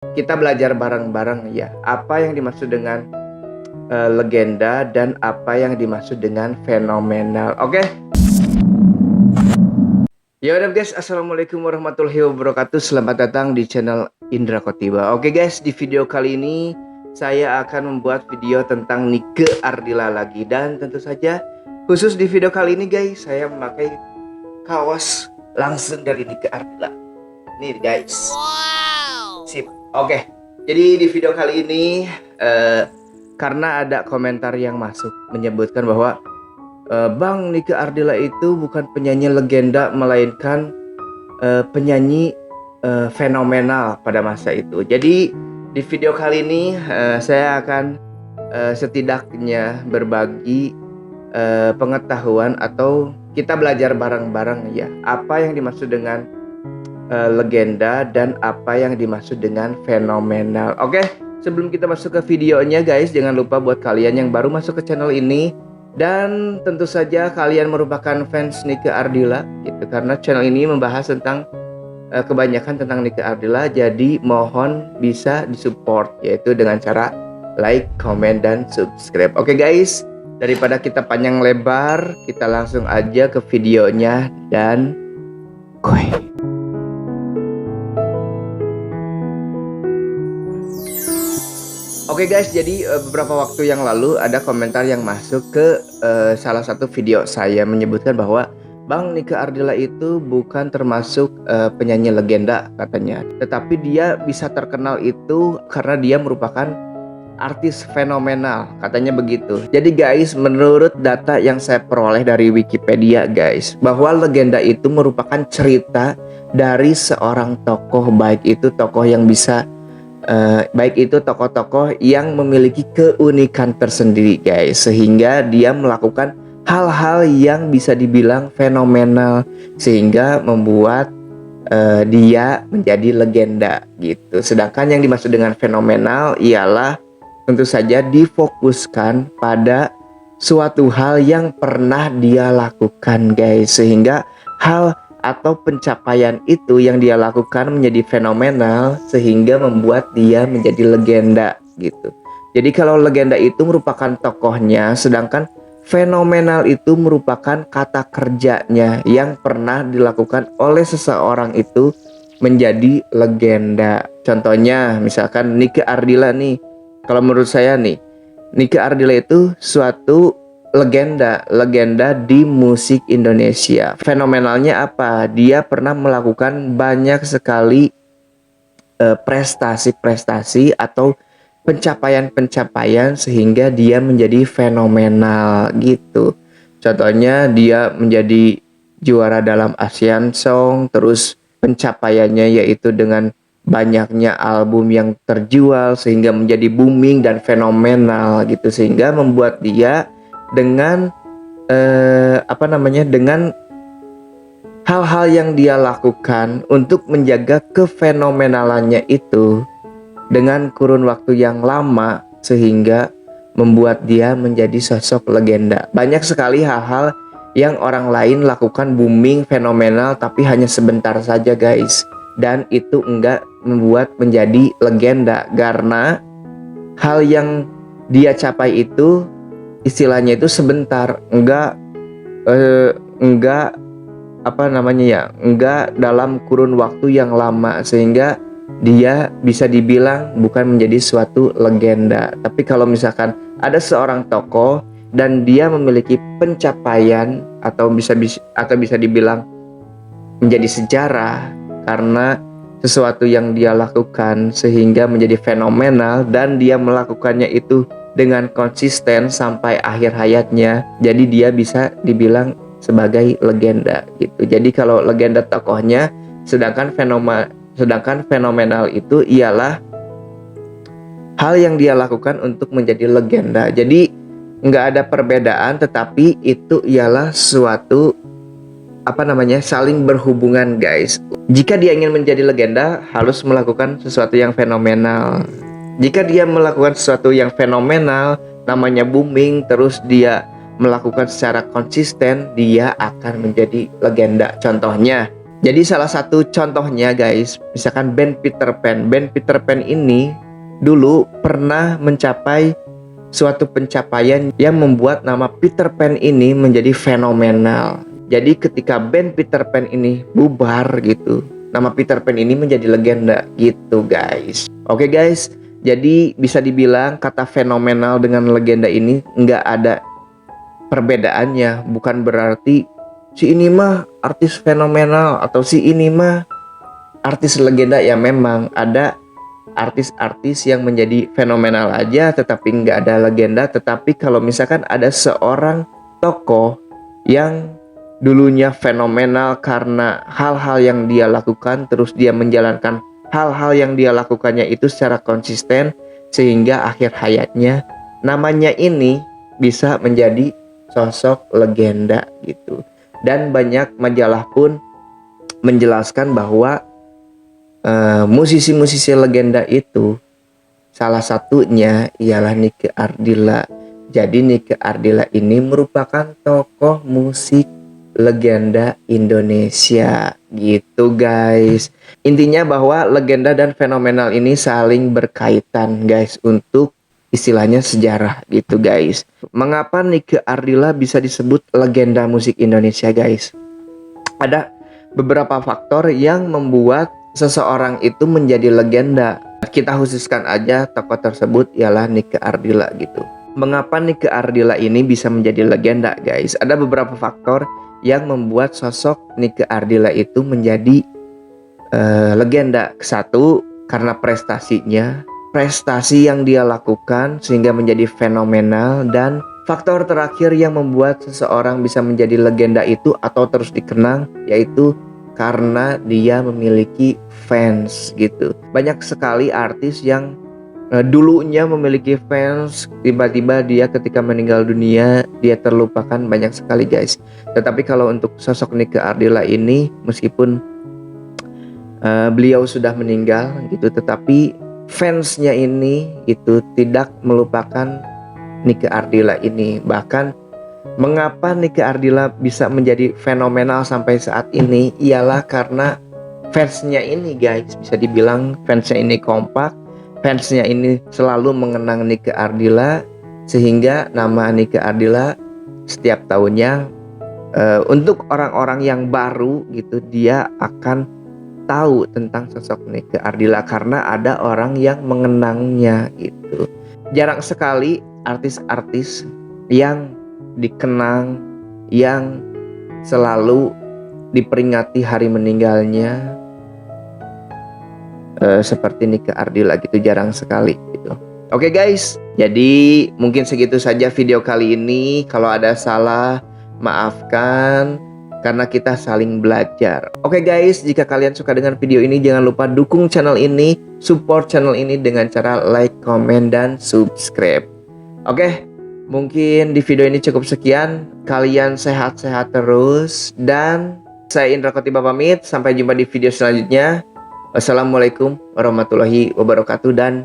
kita belajar bareng-bareng ya, apa yang dimaksud dengan legenda dan apa yang dimaksud dengan fenomenal. Oke? Ya udah guys, assalamualaikum warahmatullahi wabarakatuh. Selamat datang di channel Indra Kotiba. Oke guys, di video kali ini saya akan membuat video tentang Nike Ardilla lagi. Dan tentu saja khusus di video kali ini guys, saya memakai kaos langsung dari Nike Ardilla. Nih guys. Wow. Sip. Oke. Jadi di video kali ini karena ada komentar yang masuk menyebutkan bahwa Bang, Nike Ardilla itu bukan penyanyi legenda melainkan penyanyi fenomenal pada masa itu. Jadi di video kali ini saya akan setidaknya berbagi pengetahuan atau kita belajar bareng-bareng ya, apa yang dimaksud dengan legenda dan apa yang dimaksud dengan fenomenal. Oke, sebelum kita masuk ke videonya guys, jangan lupa buat kalian yang baru masuk ke channel ini dan tentu saja kalian merupakan fans Nike Ardilla gitu, karena channel ini membahas tentang kebanyakan tentang Nike Ardilla. Jadi mohon bisa disupport yaitu dengan cara like, comment, dan subscribe. Oke guys, daripada kita panjang lebar, kita langsung aja ke videonya dan kuy. Oke guys, jadi beberapa waktu yang lalu ada komentar yang masuk ke salah satu video saya menyebutkan bahwa Bang, Nike Ardilla itu bukan termasuk penyanyi legenda katanya, tetapi dia bisa terkenal itu karena dia merupakan artis fenomenal, katanya begitu. Jadi guys, menurut data yang saya peroleh dari Wikipedia guys, bahwa legenda itu merupakan cerita dari seorang tokoh, baik itu tokoh yang bisa baik itu tokoh-tokoh yang memiliki keunikan tersendiri guys, sehingga dia melakukan hal-hal yang bisa dibilang fenomenal sehingga membuat dia menjadi legenda gitu. Sedangkan yang dimaksud dengan fenomenal ialah tentu saja difokuskan pada suatu hal yang pernah dia lakukan guys, sehingga hal atau pencapaian itu yang dia lakukan menjadi fenomenal sehingga membuat dia menjadi legenda gitu. Jadi kalau legenda itu merupakan tokohnya, sedangkan fenomenal itu merupakan kata kerjanya yang pernah dilakukan oleh seseorang itu menjadi legenda. Contohnya misalkan Nike Ardilla nih. Kalau menurut saya nih, Nike Ardilla itu suatu legenda di musik Indonesia. Fenomenalnya apa? Dia pernah melakukan banyak sekali prestasi-prestasi atau pencapaian-pencapaian sehingga dia menjadi fenomenal gitu. Contohnya dia menjadi juara dalam Asian Song, terus pencapaiannya yaitu dengan banyaknya album yang terjual sehingga menjadi booming dan fenomenal gitu, sehingga membuat dia dengan dengan hal-hal yang dia lakukan untuk menjaga kefenomenalannya itu dengan kurun waktu yang lama sehingga membuat dia menjadi sosok legenda. Banyak sekali hal-hal yang orang lain lakukan booming fenomenal tapi hanya sebentar saja guys, dan itu enggak membuat menjadi legenda karena hal yang dia capai itu istilahnya itu sebentar, enggak dalam kurun waktu yang lama, sehingga dia bisa dibilang bukan menjadi suatu legenda. Tapi kalau misalkan ada seorang tokoh dan dia memiliki pencapaian atau bisa dibilang menjadi sejarah karena sesuatu yang dia lakukan sehingga menjadi fenomenal dan dia melakukannya itu dengan konsisten sampai akhir hayatnya, jadi dia bisa dibilang sebagai legenda gitu. Jadi kalau legenda tokohnya, sedangkan fenomenal itu ialah hal yang dia lakukan untuk menjadi legenda. Jadi nggak ada perbedaan, tetapi itu ialah suatu saling berhubungan guys. Jika dia ingin menjadi legenda, harus melakukan sesuatu yang fenomenal. Jika dia melakukan sesuatu yang fenomenal, namanya booming, terus dia melakukan secara konsisten, dia akan menjadi legenda. Contohnya Jadi salah satu contohnya guys, misalkan band Peter Pan. Band Peter Pan ini dulu pernah mencapai suatu pencapaian yang membuat nama Peter Pan ini menjadi fenomenal. Jadi ketika band Peter Pan ini bubar gitu, nama Peter Pan ini menjadi legenda gitu guys. Oke guys, jadi bisa dibilang kata fenomenal dengan legenda ini nggak ada perbedaannya. Bukan berarti si ini mah artis fenomenal atau si ini mah artis legenda. Ya memang ada artis-artis yang menjadi fenomenal aja tetapi nggak ada legenda. Tetapi kalau misalkan ada seorang tokoh yang dulunya fenomenal karena hal-hal yang dia lakukan, terus dia menjalankan hal-hal yang dia lakukannya itu secara konsisten sehingga akhir hayatnya namanya ini bisa menjadi sosok legenda gitu. Dan banyak majalah pun menjelaskan bahwa musisi-musisi legenda itu salah satunya ialah Nike Ardilla. Jadi Nike Ardilla ini merupakan tokoh musik legenda Indonesia gitu guys. Intinya bahwa legenda dan fenomenal ini saling berkaitan guys untuk istilahnya sejarah gitu guys. Mengapa Nike Ardilla bisa disebut legenda musik Indonesia guys? Ada beberapa faktor yang membuat seseorang itu menjadi legenda. Kita khususkan aja tokoh tersebut ialah Nike Ardilla gitu. Mengapa Nike Ardilla ini bisa menjadi legenda guys? Ada beberapa faktor yang membuat sosok Nike Ardilla itu menjadi legenda. Satu, karena prestasinya, prestasi yang dia lakukan sehingga menjadi fenomenal. Dan faktor terakhir yang membuat seseorang bisa menjadi legenda itu atau terus dikenang yaitu karena dia memiliki fans gitu. Banyak sekali artis yang dulunya memiliki fans, tiba-tiba dia ketika meninggal dunia dia terlupakan, banyak sekali guys. Tetapi kalau untuk sosok Nike Ardilla ini, meskipun beliau sudah meninggal gitu, tetapi fansnya ini itu tidak melupakan Nike Ardilla ini. Bahkan mengapa Nike Ardilla bisa menjadi fenomenal sampai saat ini ialah karena fansnya ini guys, bisa dibilang fansnya ini kompak, fansnya ini selalu mengenang Nike Ardilla, sehingga nama Nike Ardilla setiap tahunnya untuk orang-orang yang baru gitu dia akan tahu tentang sosok Nike Ardilla karena ada orang yang mengenangnya gitu. Jarang sekali artis-artis yang dikenang, yang selalu diperingati hari meninggalnya seperti Nike Ardilla gitu, jarang sekali gitu. Oke guys, jadi mungkin segitu saja video kali ini. Kalau ada salah maafkan, karena kita saling belajar. Oke guys, jika kalian suka dengan video ini, jangan lupa dukung channel ini, support channel ini dengan cara like, comment, dan subscribe. Oke, mungkin di video ini cukup sekian. Kalian sehat-sehat terus, dan saya Indra Khotiba pamit. Sampai jumpa di video selanjutnya. Wassalamualaikum warahmatullahi wabarakatuh, dan